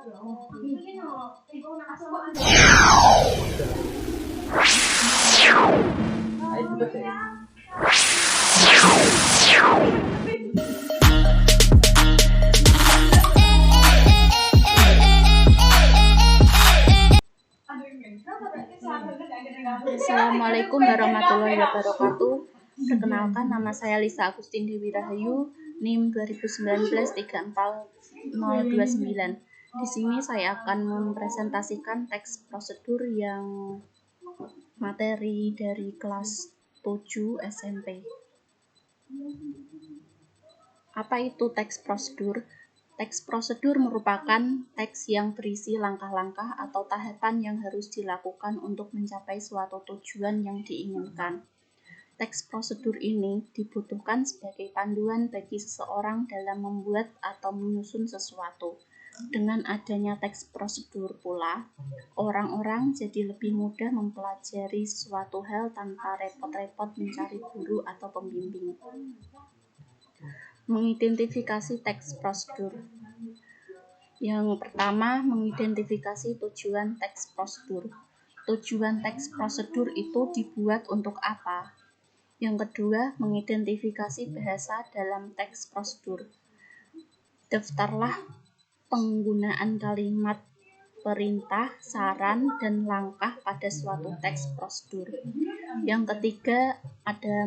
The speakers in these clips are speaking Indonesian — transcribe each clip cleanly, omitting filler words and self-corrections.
Assalamualaikum warahmatullahi wabarakatuh. Perkenalkan, nama saya Lisa Agustin Dewi Rahayu, NIM 2019 34029. Di sini saya akan mempresentasikan teks prosedur yang materi dari kelas 7 SMP. Apa itu teks prosedur? Teks prosedur merupakan teks yang berisi langkah-langkah atau tahapan yang harus dilakukan untuk mencapai suatu tujuan yang diinginkan. Teks prosedur ini dibutuhkan sebagai panduan bagi seseorang dalam membuat atau menyusun sesuatu. Dengan adanya teks prosedur pula, orang-orang jadi lebih mudah mempelajari suatu hal tanpa repot-repot mencari guru atau pembimbing. Mengidentifikasi teks prosedur. Yang pertama, mengidentifikasi tujuan teks prosedur. Tujuan teks prosedur itu dibuat untuk apa? Yang kedua, mengidentifikasi bahasa dalam teks prosedur. Daftarlah penggunaan kalimat perintah, saran, dan langkah pada suatu teks prosedur. Yang ketiga, ada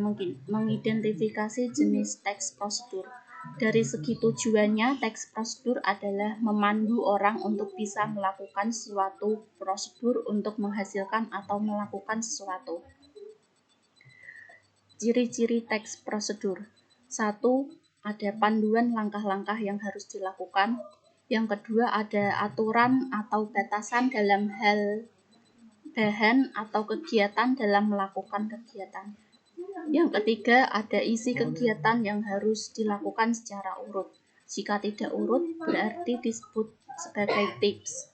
mengidentifikasi jenis teks prosedur. Dari segi tujuannya, teks prosedur adalah memandu orang untuk bisa melakukan suatu prosedur untuk menghasilkan atau melakukan sesuatu. Ciri-ciri teks prosedur. 1. Ada panduan langkah-langkah yang harus dilakukan. Yang kedua, ada aturan atau batasan dalam hal bahan atau kegiatan dalam melakukan kegiatan. Yang ketiga, ada isi kegiatan yang harus dilakukan secara urut. Jika tidak urut, berarti disebut sebagai tips.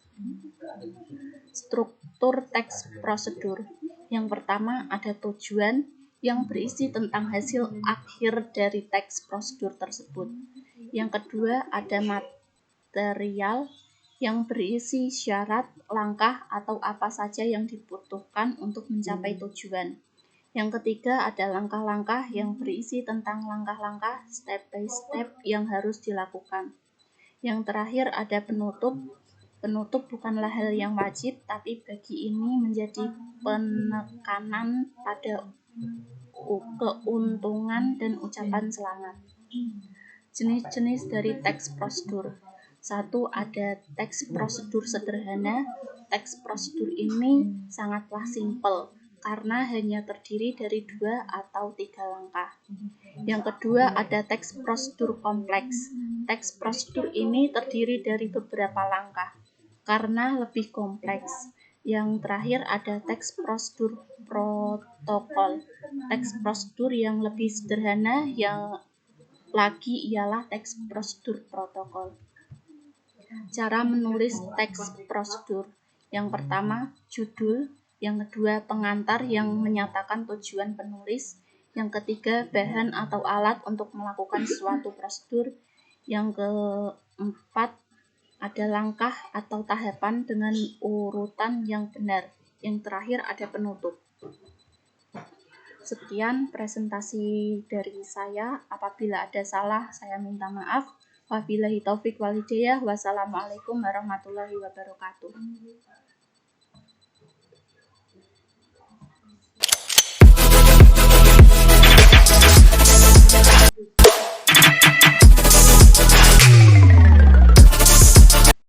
Struktur teks prosedur. Yang pertama, ada tujuan yang berisi tentang hasil akhir dari teks prosedur tersebut. Yang kedua, ada material yang berisi syarat, langkah, atau apa saja yang dibutuhkan untuk mencapai tujuan. Yang ketiga, ada langkah-langkah yang berisi tentang langkah-langkah step by step yang harus dilakukan. Yang terakhir, ada penutup. Penutup bukanlah hal yang wajib, tapi bagi ini menjadi penekanan pada keuntungan dan ucapan selamat. Jenis-jenis dari teks prosedur. 1. Ada teks prosedur sederhana. Teks prosedur ini sangatlah simpel karena hanya terdiri dari 2 atau 3 langkah. Yang kedua, ada teks prosedur kompleks. Teks prosedur ini terdiri dari beberapa langkah karena lebih kompleks. Yang terakhir, ada teks prosedur protokol. Teks prosedur yang lebih sederhana yang lagi ialah teks prosedur protokol. Cara menulis teks prosedur. Yang pertama, judul. Yang kedua, pengantar yang menyatakan tujuan penulis. Yang ketiga, bahan atau alat untuk melakukan suatu prosedur. Yang keempat, ada langkah atau tahapan dengan urutan yang benar. Yang terakhir, ada penutup. Sekian presentasi dari saya. Apabila ada salah, saya minta maaf. Wabillahi taufik wal hidayah. Wassalamualaikum warahmatullahi wabarakatuh.